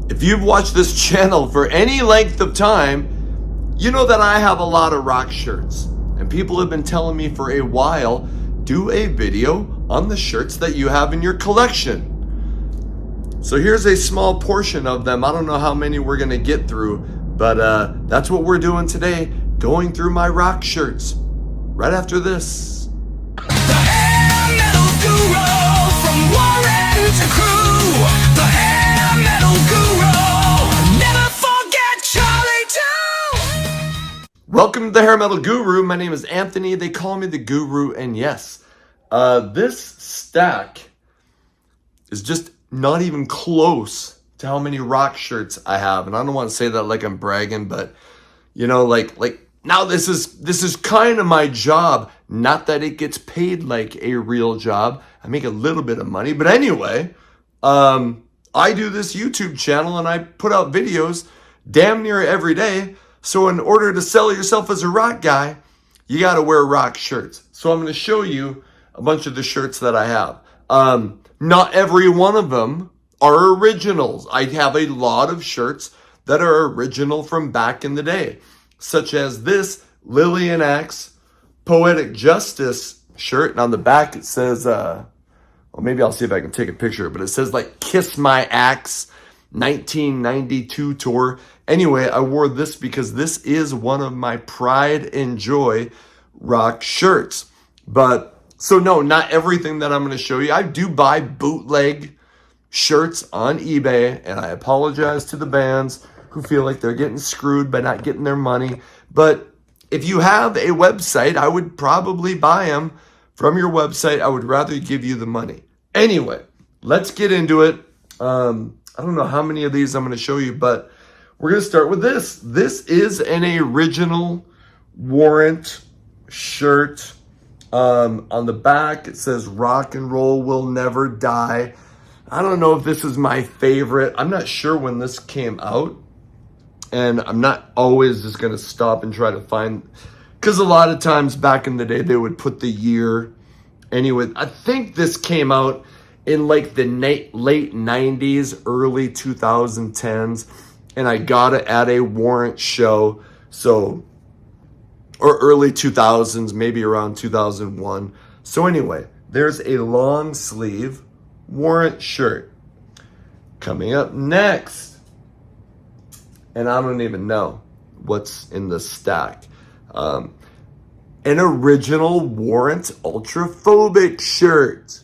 If you've watched this channel for any length of time, you know that I have a lot of rock shirts. And people have been telling me for a while, do a video on the shirts that you have in your collection. So here's a small portion of them. I don't know how many we're gonna get through, but that's what we're doing today, going through my rock shirts. Right after this. The hair metal guru from Warrant to crew. The hair metal guru. Never forget Charlie too. Welcome to the Hair Metal Guru. My name is Anthony. They call me the Guru, and yes, this stack is just not even close to how many rock shirts I have. And I don't want to say that like I'm bragging, but you know, like now this is kind of my job. Not that it gets paid like a real job. I make a little bit of money, but anyway, I do this YouTube channel and I put out videos damn near every day. So in order to sell yourself as a rock guy, you got to wear rock shirts. So I'm going to show you a bunch of the shirts that I have. Not every one of them are originals. I have a lot of shirts that are original from back in the day, such as this Lillian X Poetic Justice shirt. And on the back it says, well, maybe I'll see if I can take a picture, but it says like Kiss My Axe 1992 tour. Anyway, I wore this because this is one of my pride and joy rock shirts. But so no, not everything that I'm going to show you. I do buy bootleg shirts on eBay, and I apologize to the bands who feel like they're getting screwed by not getting their money. But if you have a website, I would probably buy them from your website. I would rather give you the money. Anyway, let's get into it. I don't know how many of these I'm going to show you, but we're going to start with this. This is an original Warrant shirt. On the back, it says rock and roll will never die. I don't know if this is my favorite. I'm not sure when this came out. And I'm not always just going to stop and try to find, because a lot of times back in the day, they would put the year. Anyway, I think this came out in like the late 90s, early 2010s. And I got it at a Warrant show. So, or early 2000s, maybe around 2001. So anyway, there's a long sleeve Warrant shirt. Coming up next, and I don't even know what's in the stack. An original Warrant Ultraphobic shirt.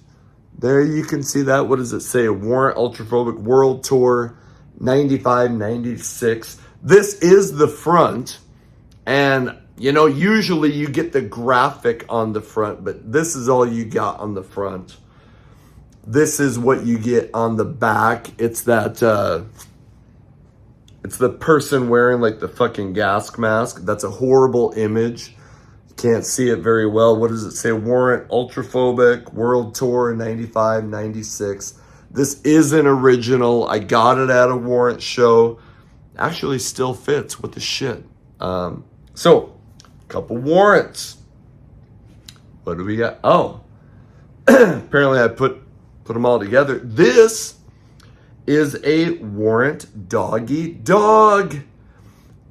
There you can see that. What does it say? Warrant Ultraphobic World Tour 95, 96. This is the front, and you know, usually you get the graphic on the front, but this is all you got on the front. This is what you get on the back. It's that, it's the person wearing like the fucking gas mask. That's a horrible image. You can't see it very well. What does it say? Warrant Ultraphobic World Tour 95, 96. This is an original. I got it at a Warrant show. Actually still fits. What the shit? So, couple warrants. What do we got? Oh, apparently I put them all together. This is a Warrant Doggy Dog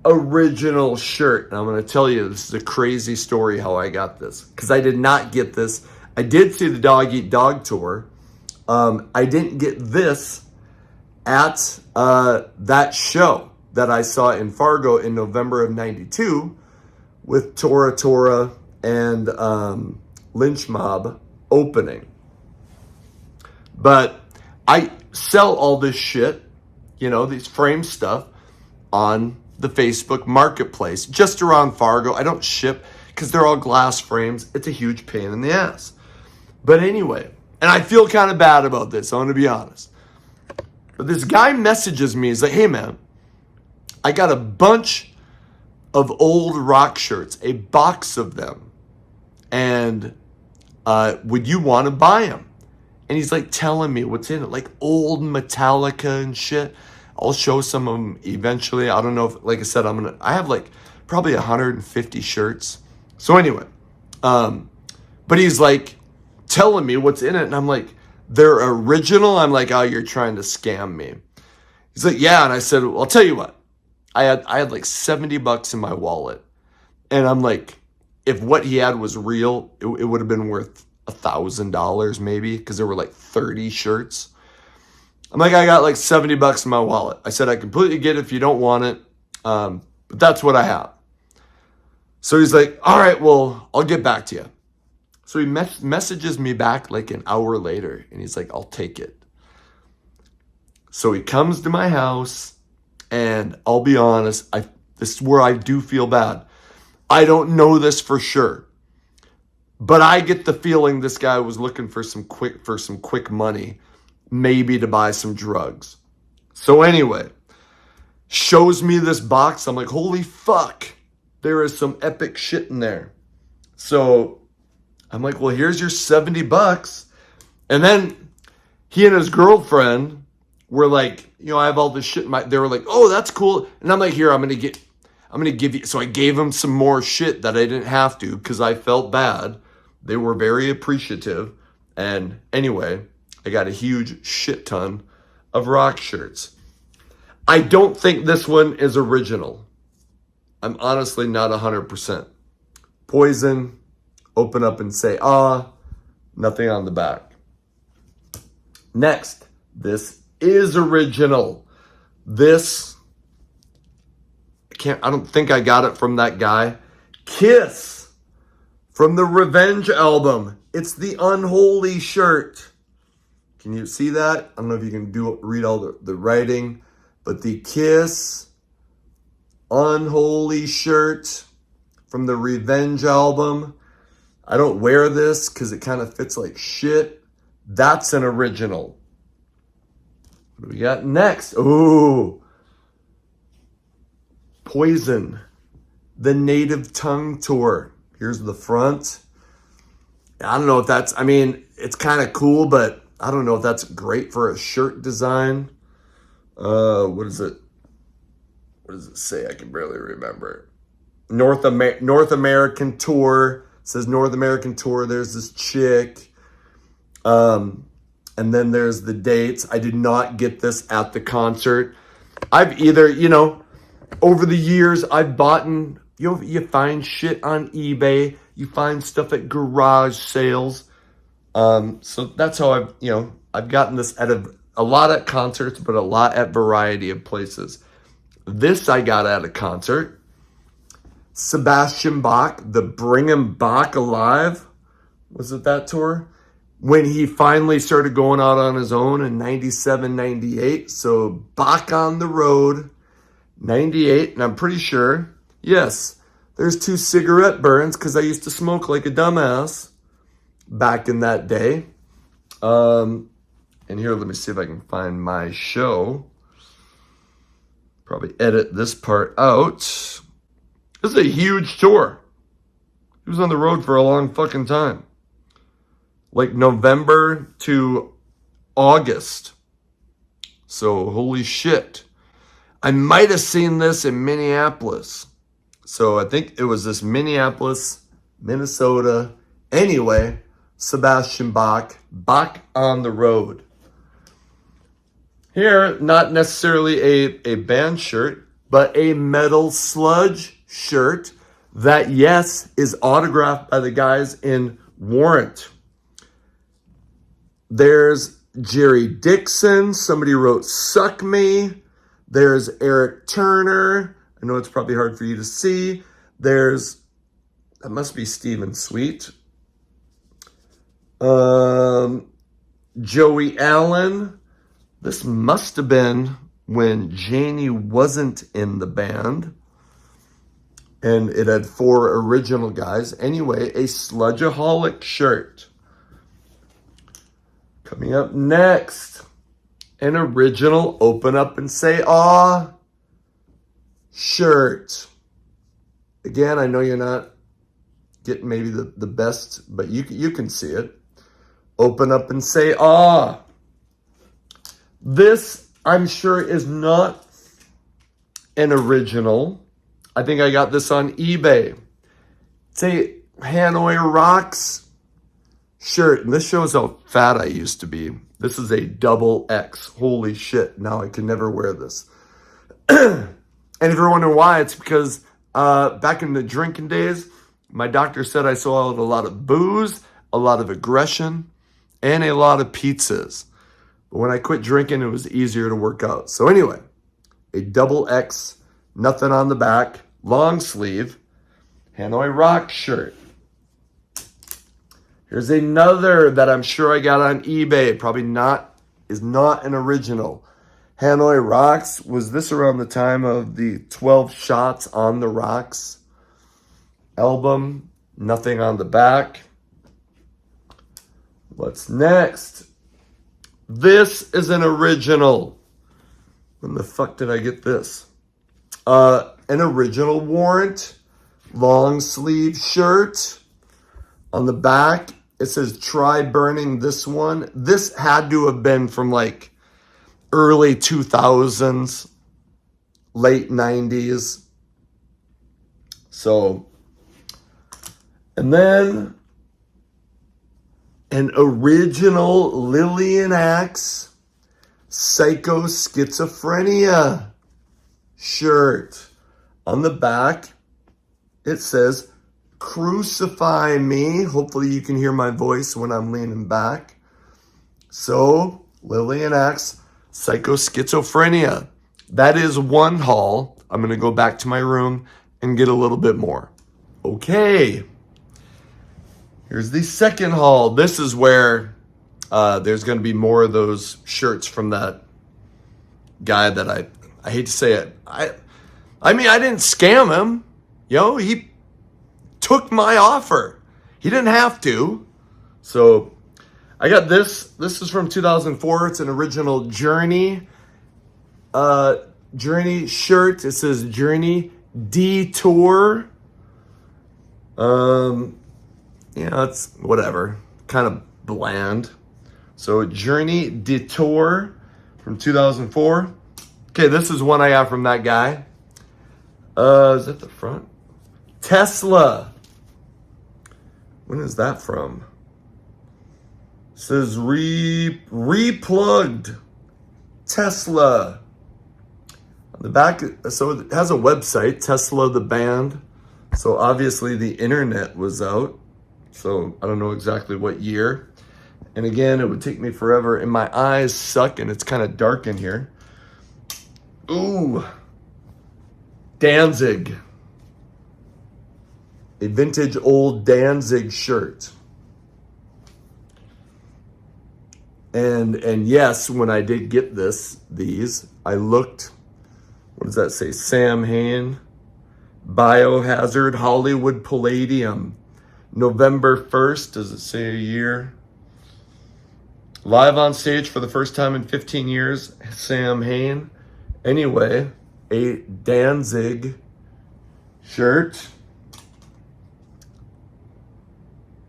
original shirt. And I'm going to tell you, this is a crazy story how I got this, because I did not get this. I did see the Dog Eat Dog tour. I didn't get this at that show that I saw in Fargo in November of 92 with Tora Tora and Lynch Mob opening. But I sell all this shit, you know, these frame stuff on the Facebook marketplace just around Fargo. I don't ship because they're all glass frames. It's a huge pain in the ass. But anyway, and I feel kind of bad about this, I want to be honest. But this guy messages me, he's like, hey man, I got a bunch of old rock shirts, a box of them, and would you want to buy them? And he's like telling me what's in it, like old Metallica and shit. I'll show some of them eventually. I don't know if, like I said, I have like probably 150 shirts. So anyway, but he's like telling me what's in it, and I'm like, they're original. I'm like, oh, you're trying to scam me. He's like, yeah. And I said, well, I'll tell you what. I had like $70 in my wallet. And I'm like, if what he had was real, it would have been worth $1,000 maybe, because there were like 30 shirts. I'm like, I got like $70 in my wallet. I said, I completely get it if you don't want it. But that's what I have. So he's like, all right, well, I'll get back to you. So he messages me back like an hour later, and he's like, I'll take it. So he comes to my house, and I'll be honest, this is where I do feel bad. I don't know this for sure, but I get the feeling this guy was looking for some quick money, maybe to buy some drugs. So anyway, shows me this box. I'm like, holy fuck, there is some epic shit in there. So I'm like, well, here's your $70. And then he and his girlfriend were like, I have all this shit in my, they were like, oh, that's cool. And I'm like, here, I'm going to give you. So I gave him some more shit that I didn't have to because I felt bad. They were very appreciative. And anyway, I got a huge shit ton of rock shirts. I don't think this one is original. I'm honestly not 100%. Poison, open up and say, nothing on the back. Next, this is original. This, I don't think I got it from that guy. Kiss from the Revenge album. It's the Unholy shirt. Can you see that? I don't know if you can read all the writing, but the Kiss Unholy shirt from the Revenge album. I don't wear this because it kind of fits like shit. That's an original. What do we got next? Ooh. Poison. The Native Tongue Tour. Here's the front. I don't know if that's, it's kind of cool, but I don't know if that's great for a shirt design. What is it? What does it say? I can barely remember. North American Tour. It says North American Tour. There's this chick. And then there's the dates. I did not get this at the concert. I've either, over the years, I've bought, you find shit on eBay. You find stuff at garage sales. So that's how I've gotten this at a lot at concerts, but a lot at variety of places. This I got at a concert. Sebastian Bach, the Bring 'Em Bach Alive. Was it that tour? When he finally started going out on his own in 97, 98. So Bach on the Road, 98. And I'm pretty sure, yes, there's 2 cigarette burns because I used to smoke like a dumbass back in that day. And here, let me see if I can find my show. Probably edit this part out. This is a huge tour. He was on the road for a long fucking time. Like November to August. So, holy shit. I might have seen this in Minneapolis. So, I think it was this Minneapolis, Minnesota. Anyway, Sebastian Bach, Bach on the Road. Here, not necessarily a band shirt, but a Metal Sludge shirt that, yes, is autographed by the guys in Warrant. There's Jerry Dixon. Somebody wrote Suck Me. There's Eric Turner. I know it's probably hard for you to see. That must be Stephen Sweet. Joey Allen. This must have been when Janie wasn't in the band. And it had 4 original guys. Anyway, a Sludgeaholic shirt. Coming up next, an original Open Up and Say Aw shirt. Again, I know you're not getting maybe the best, but you can see it. Open Up and Say Aw. This, I'm sure, is not an original. I think I got this on eBay. It's a Hanoi Rocks shirt. And this shows how fat I used to be. This is a double X. Holy shit. Now I can never wear this. And if you're wondering why, it's because back in the drinking days, my doctor said I saw a lot of booze, a lot of aggression, and a lot of pizzas. But when I quit drinking, it was easier to work out. So anyway, a double X, nothing on the back, long sleeve, Hanoi Rock shirt. Here's another that I'm sure I got on eBay. Probably is not an original. Hanoi Rocks. Was this around the time of the 12 Shots on the Rocks album? Nothing on the back. What's next? This is an original. When the fuck did I get this? An original Warrant long sleeve shirt. On the back, it says try burning this one. This had to have been from like early 2000s, late 90s. So, and then an original Lillian Axe Psycho Schizophrenia shirt. On the back, it says crucify me. Hopefully you can hear my voice when I'm leaning back. So, Lillian Axe Psycho Schizophrenia. That is one haul. I'm going to go back to my room and get a little bit more. Okay. Here's the second haul. This is where there's going to be more of those shirts from that guy that I hate to say it. I mean, I didn't scam him. He took my offer. He didn't have to. So I got this. This is from 2004. It's an original Journey shirt. It says Journey Detour. It's whatever. Kind of bland. So Journey Detour from 2004. Okay, this is one I got from that guy. Is that the front? Tesla. When is that from? It says replugged Tesla. On the back, so it has a website, Tesla the band. So obviously the internet was out. So I don't know exactly what year. And again, it would take me forever. And my eyes suck and it's kind of dark in here. Ooh. Danzig. A vintage old Danzig shirt. And yes, when I did get these, I looked, what does that say? Sam Hain, Biohazard, Hollywood Palladium, November 1st, does it say a year? Live on stage for the first time in 15 years, Sam Hain. Anyway, a Danzig shirt.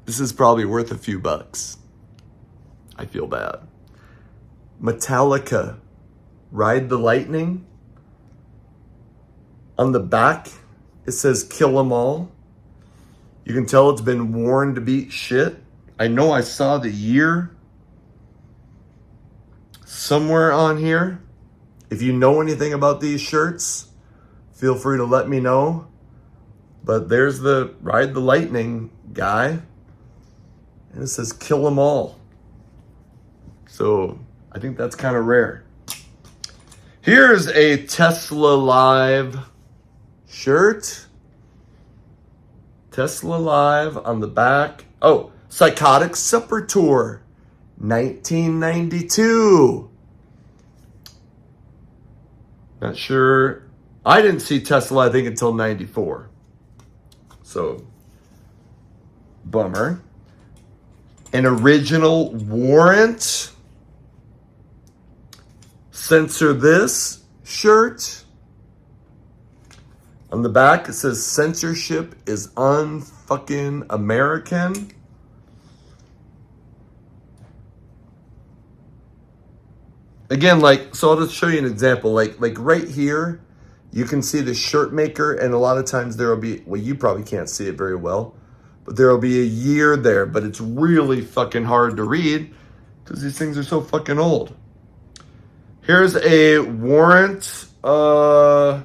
This is probably worth a few bucks. I feel bad. Metallica, Ride the Lightning. On the back, it says kill 'em all. You can tell it's been worn to beat shit. I know I saw the year somewhere on here. If you know anything about these shirts, feel free to let me know. But there's the Ride the Lightning guy. And it says kill 'em all. So I think that's kind of rare. Here's a Tesla Live shirt. Tesla Live on the back. Oh, Psychotic Supper Tour, 1992. Not sure. I didn't see Tesla, I think, until 94. So, bummer. An original Warrant. Censor This shirt. On the back, it says censorship is unfucking American. Again, so I'll just show you an example. Like right here, you can see the shirt maker, and a lot of times there will be, well, you probably can't see it very well, but there will be a year there, but it's really fucking hard to read. because these things are so fucking old. Here's a Warrant from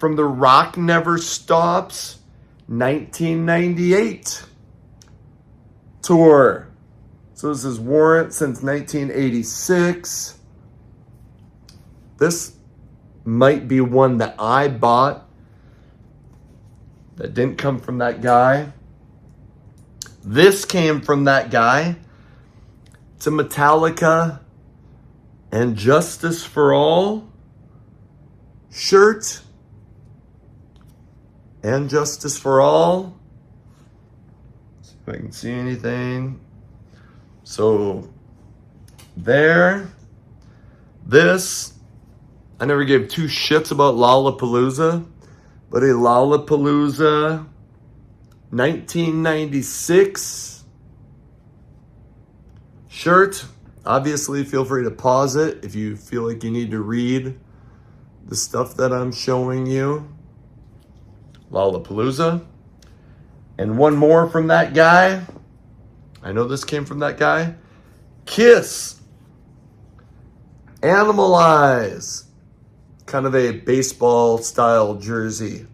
The Rock Never Stops 1998 tour. So this is Warrant since 1986. This might be one that I bought that didn't come from that guy. This came from that guy. It's a Metallica and Justice for All shirt. And Justice for All. Let's see if I can see anything. So there. This, I never gave two shits about Lollapalooza, but a Lollapalooza 1996 shirt. Obviously, feel free to pause it if you feel like you need to read the stuff that I'm showing you. Lollapalooza. And one more from that guy. I know this came from that guy. Kiss. Animalize. Kind of a baseball style jersey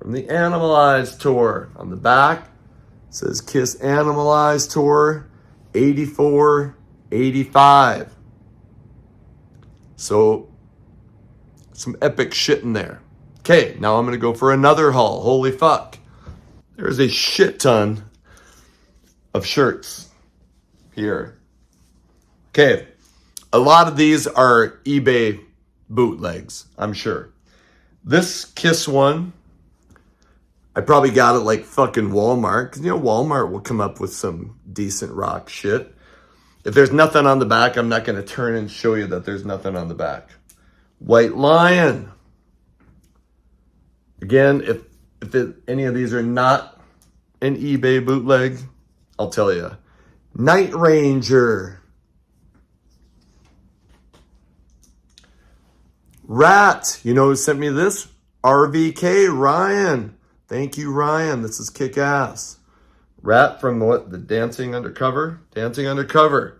from the Animalize tour. On the back it says Kiss Animalize tour 84-85. So some epic shit in there. Okay, now I'm gonna go for another haul. Holy fuck. There's a shit ton of shirts here. Okay, a lot of these are eBay bootlegs, I'm sure. This Kiss one, I probably got it like fucking Walmart, because you know Walmart will come up with some decent rock shit. If there's nothing on the back, I'm not going to turn and show you that there's nothing on the back. White Lion. Again, if any of these are not an eBay bootleg, I'll tell you. Night Ranger. Rat. You know who sent me this? RVK, Ryan. Thank you, Ryan. This is kick-ass. Rat from what? The Dancing Undercover? Dancing Undercover.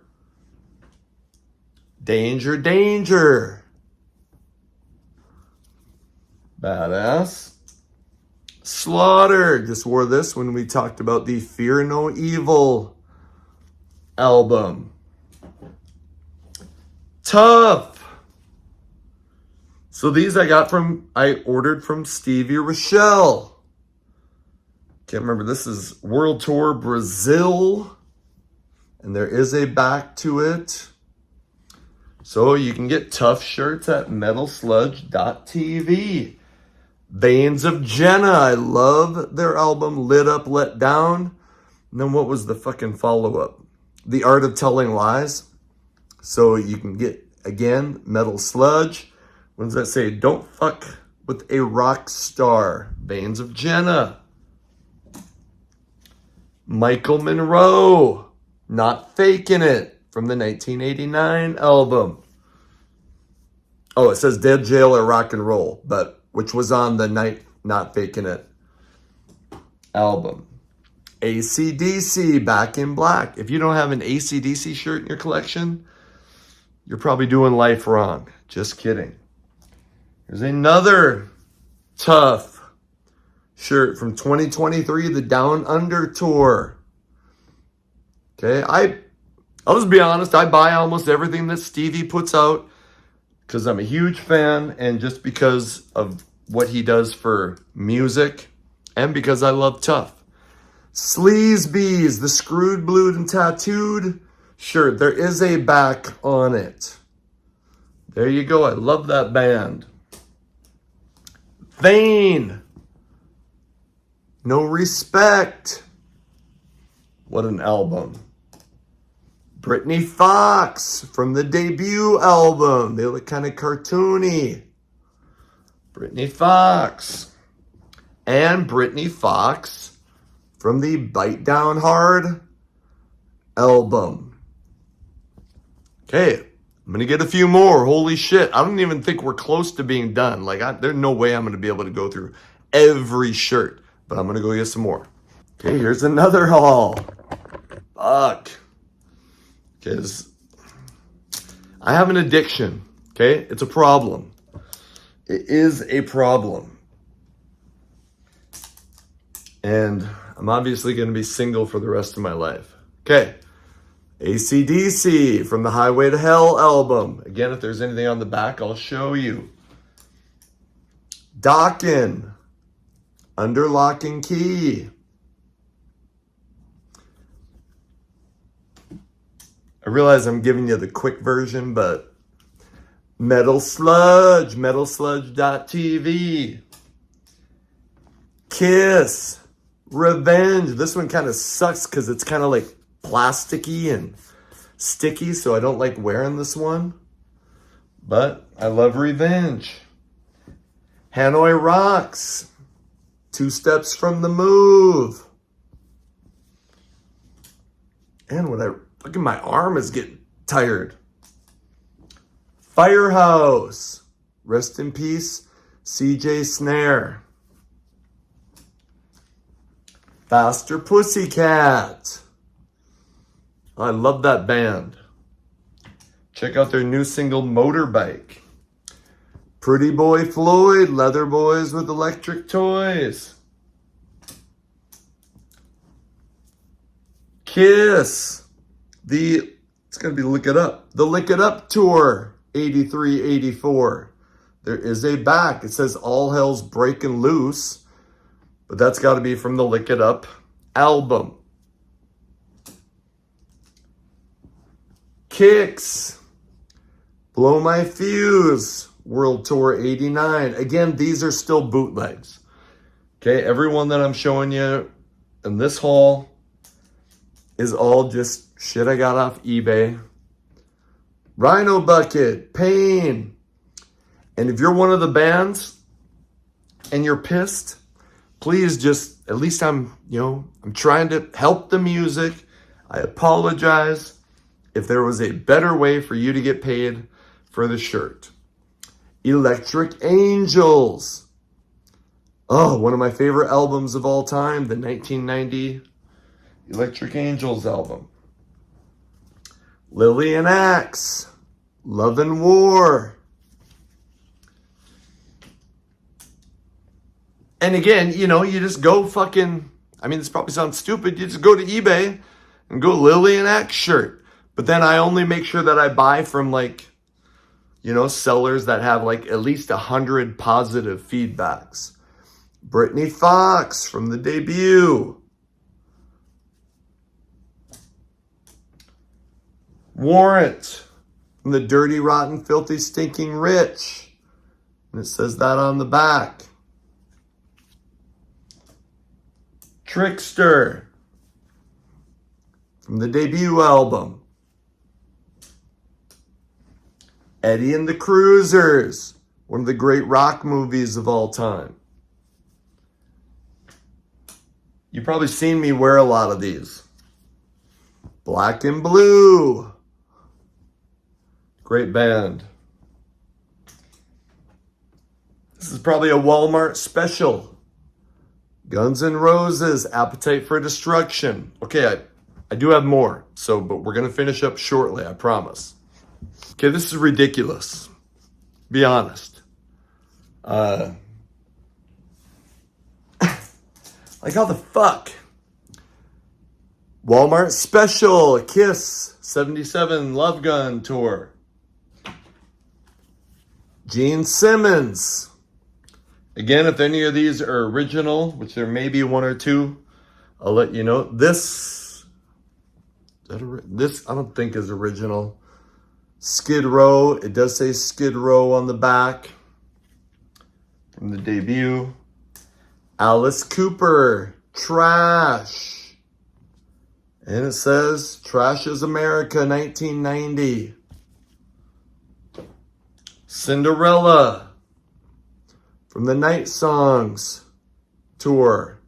Danger, Danger. Badass. Slaughter. Just wore this when we talked about the Fear No Evil album. Tough. So these I ordered from Stevie Rochelle. Can't remember. This is World Tour Brazil. And there is a back to it. So you can get Tough shirts at metalsludge.tv. Veins of Jenna. I love their album Lit Up, Let Down. And then what was the fucking follow-up? The Art of Telling Lies. So you can get, again, Metal Sludge. What does that say? Don't fuck with a rock star. Veins of Jenna. Michael Monroe. Not Faking It. From the 1989 album. Oh, it says Dead, Jail, or Rock and Roll. But which was on the Not Faking It album. AC/DC, Back in Black. If you don't have an AC/DC shirt in your collection, you're probably doing life wrong. Just kidding. There's another Tough shirt from 2023, the Down Under Tour. Okay, I'll just be honest, I buy almost everything that Stevie puts out because I'm a huge fan and just because of what he does for music and because I love Tough. Sleazebees, the Screwed, Blued, and Tattooed shirt. There is a back on it. There you go. I love that band. Vain. No Respect. What an album. Brittany Fox from the debut album. They look kind of cartoony. Brittany Fox. And Brittany Fox from the Bite Down Hard album. Okay, I'm going to get a few more. Holy shit. I don't even think we're close to being done. Like, there's no way I'm going to be able to go through every shirt. But I'm going to go get some more. Okay, here's another haul. Fuck. Because I have an addiction, okay? It's a problem. It is a problem. And I'm obviously going to be single for the rest of my life. Okay. AC/DC from the Highway to Hell album. Again, if there's anything on the back, I'll show you. Dokken, Under Lock and Key. I realize I'm giving you the quick version, but Metal Sludge, metalsludge.tv. Kiss, Revenge. This one kind of sucks because it's kind of like plasticky and sticky, so I don't like wearing this one. But I love Revenge. Hanoi Rocks, Two Steps from the Move. And when I look at my arm is getting tired. Firehouse, rest in peace, CJ Snare. Faster Pussycat. I love that band. Check out their new single, Motorbike. Pretty Boy Floyd, Leather Boys with Electric Toys. Kiss. It's going to be Lick It Up. The Lick It Up Tour, 83-84. There is a back. It says All Hell's Breaking Loose. But that's got to be from the Lick It Up album. Kicks. Blow My Fuse. World Tour 89. Again, these are still bootlegs. Okay, everyone that I'm showing you in this haul is all just shit I got off eBay. Rhino Bucket. Pain. And if you're one of the bands and you're pissed, please just, at least I'm trying to help the music. I apologize if there was a better way for you to get paid for the shirt. Electric Angels. Oh, one of my favorite albums of all time, the 1990 Electric Angels album. Lillian Axe. Love and War. And again, you just go fucking, this probably sounds stupid. You just go to eBay and go Lillian Axe shirt. But then I only make sure that I buy from sellers that have at least 100 positive feedbacks. Brittany Fox from the debut. Warrant from the Dirty, Rotten, Filthy, Stinking Rich. And it says that on the back. Trickster from the debut album. Eddie and the Cruisers, one of the great rock movies of all time. You've probably seen me wear a lot of these. Black and Blue. Great band. This is probably a Walmart special. Guns N' Roses, Appetite for Destruction. Okay, I do have more, but we're going to finish up shortly, I promise. Okay, this is ridiculous. Be honest. How the fuck? Walmart special, Kiss, 77 Love Gun Tour. Gene Simmons. Again, if any of these are original, which there may be one or two, I'll let you know. This I don't think is original. Skid Row. It does say Skid Row on the back from the debut. Alice Cooper. Trash. And it says Trash is America 1990. Cinderella from the Night Songs tour.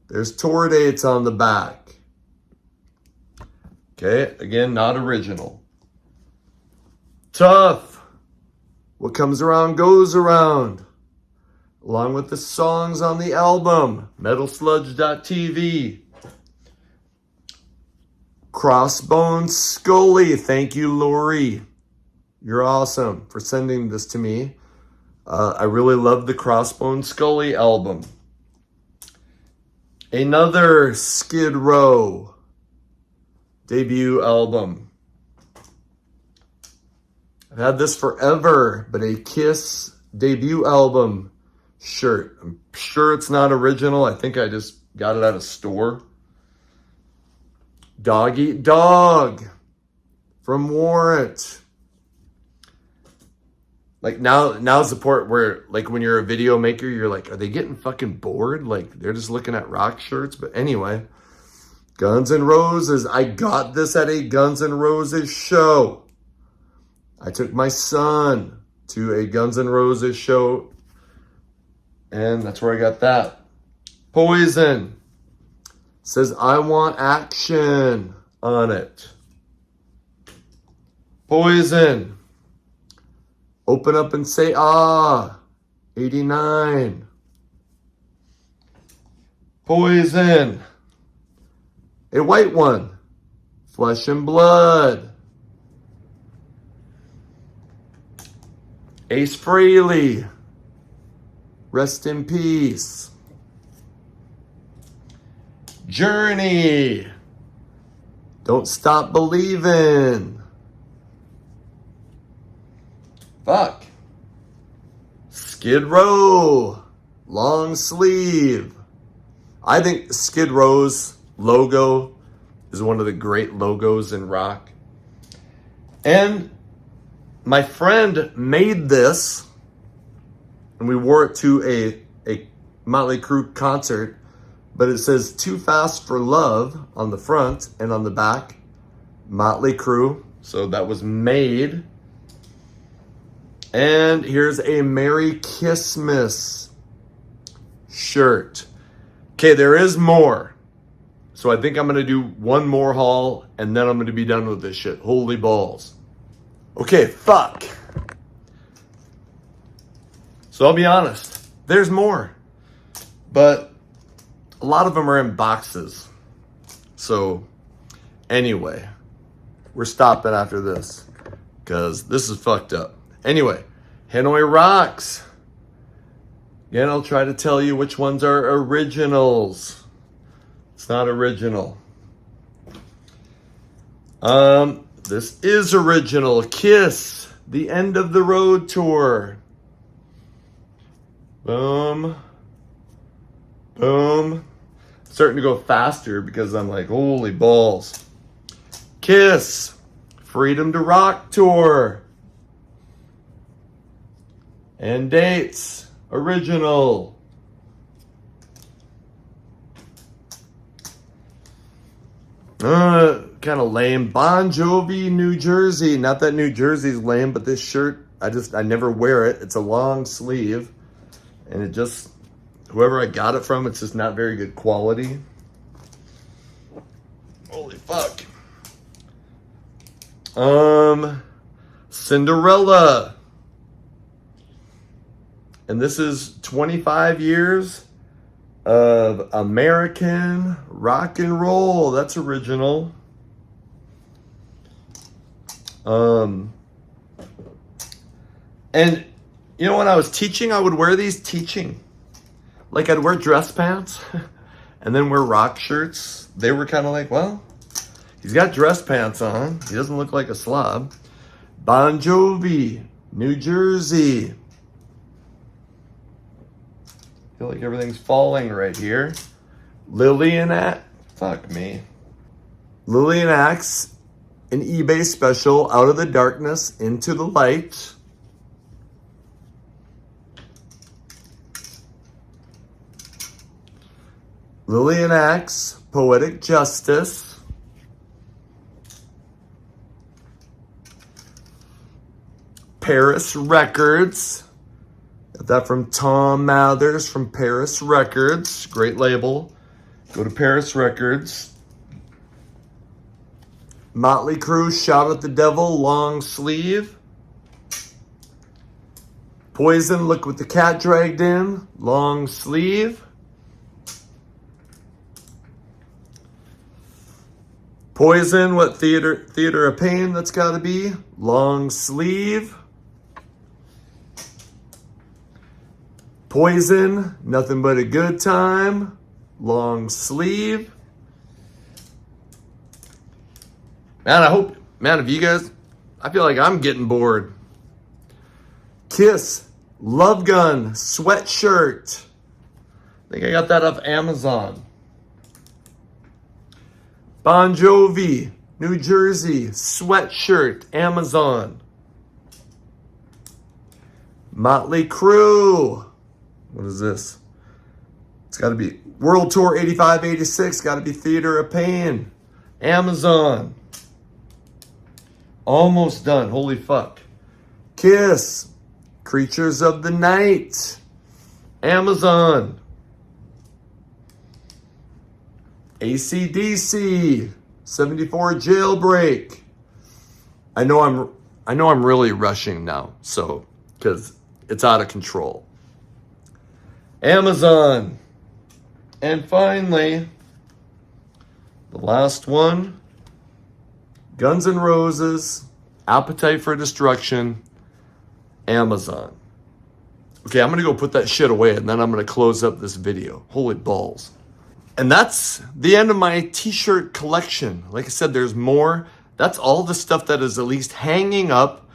There's tour dates on the back. Okay, again, not original. Tough. What comes around goes around. Along with the songs on the album. metalsludge.tv. Crossbone Scully. Thank you, Lori. You're awesome for sending this to me. I really love the Crossbone Scully album. Another Skid Row debut album. I've had this forever, but a Kiss debut album shirt. I'm sure it's not original. I think I just got it at a store. Dog Eat Dog from Warrant. Like now's the part where, like, when you're a video maker, you're like, are they getting fucking bored? Like, they're just looking at rock shirts. But anyway, Guns N' Roses. I got this at a Guns N' Roses show. I took my son to a Guns N' Roses show, and that's where I got that. Poison says, I want action on it. Poison. Open up and say, ah. 89. Poison. A white one. Flesh and Blood. Ace Frehley. Rest in peace. Journey. Don't Stop Believing. Fuck. Skid Row. Long sleeve. I think Skid Row's logo is one of the great logos in rock. And my friend made this, and we wore it to a Motley Crue concert, but it says Too Fast for Love on the front, and on the back, Motley Crue. So that was made. And here's a Merry Kissmas shirt. Okay, there is more. So I think I'm going to do one more haul, and then I'm going to be done with this shit. Holy balls. Okay, fuck. So I'll be honest. There's more. But a lot of them are in boxes. So anyway, we're stopping after this, because this is fucked up. Anyway, Hanoi Rocks. Again, I'll try to tell you which ones are originals. It's not original. This is original. Kiss, The End of the Road Tour. Boom. Boom. Starting to go faster because I'm like, holy balls. Kiss, Freedom to Rock Tour. And dates, original. Kind of lame. Bon Jovi, New Jersey. Not that New Jersey's lame, but this shirt, I never wear it. It's a long sleeve. And it just, whoever I got it from, it's just not very good quality. Holy fuck. Cinderella. And this is 25 years of American rock and roll. That's original. And you know, when I was teaching, I would wear these teaching. Like, I'd wear dress pants and then wear rock shirts. They were kind of like, well, he's got dress pants on. He doesn't look like a slob. Bon Jovi, New Jersey. I feel like everything's falling right here. Lillian Axe. Fuck me. Lillian Axe, an eBay special, Out of the Darkness into the Light. Lillian Axe, Poetic Justice. Paris Records. Got that from Tom Mathers from Paris Records. Great label. Go to Paris Records. Motley Crue, Shout at the Devil, long sleeve. Poison, Look What the Cat Dragged In, long sleeve. Poison, what theater of pain that's got to be. Long sleeve. Poison, nothing but a good time. Long sleeve. Man, if you guys, I feel like I'm getting bored. Kiss, Love Gun, sweatshirt. I think I got that off Amazon. Bon Jovi, New Jersey, sweatshirt, Amazon. Motley Crue. What is this? It's got to be World Tour 85-86. Got to be Theater of Pain. Amazon. Almost done. Holy fuck. Kiss. Creatures of the Night. Amazon. AC/DC. 74 Jailbreak. I know I'm really rushing now, so because it's out of control. Amazon. And finally, the last one, Guns N' Roses, Appetite for Destruction, Amazon. Okay, I'm going to go put that shit away, and then I'm going to close up this video. Holy balls. And that's the end of my t-shirt collection. Like I said, there's more. That's all the stuff that is at least hanging up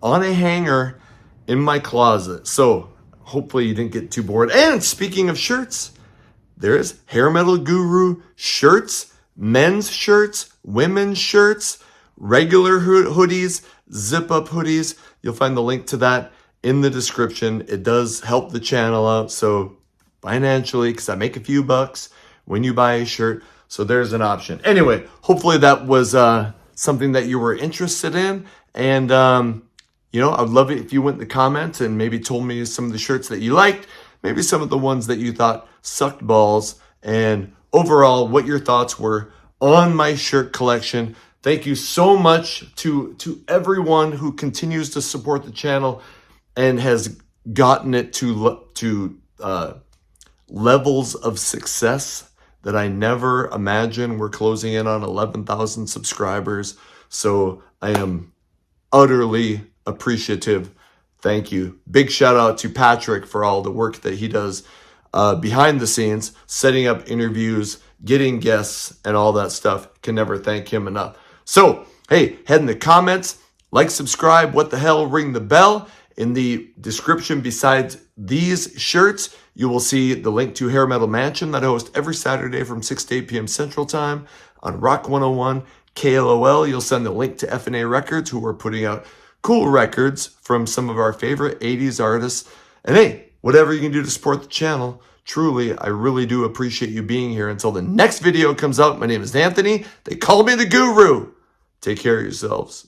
on a hanger in my closet. So hopefully you didn't get too bored. And speaking of shirts, there's Hair Metal Guru shirts, men's shirts, women's shirts, regular hoodies, zip-up hoodies. You'll find the link to that in the description. It does help the channel out, so financially, because I make a few bucks when you buy a shirt. So there's an option. Anyway, hopefully that was something that you were interested in. And, I would love it if you went in the comments and maybe told me some of the shirts that you liked, maybe some of the ones that you thought sucked balls, and overall what your thoughts were on my shirt collection. Thank you so much to everyone who continues to support the channel and has gotten it to levels of success that I never imagined. We're closing in on 11,000 subscribers. So I am utterly appreciative. Thank you. Big shout out to Patrick for all the work that he does behind the scenes, setting up interviews, getting guests, and all that stuff. Can never thank him enough. So, hey, head in the comments, like, subscribe, what the hell, ring the bell. In the description besides these shirts, you will see the link to Hair Metal Mansion that I host every Saturday from 6 to 8 p.m. Central Time on Rock 101 KLOL. You'll send the link to FNA Records, who are putting out cool records from some of our favorite 80s artists. And hey, whatever you can do to support the channel, truly, I really do appreciate you being here. Until the next video comes out, my name is Anthony. They call me the Guru. Take care of yourselves.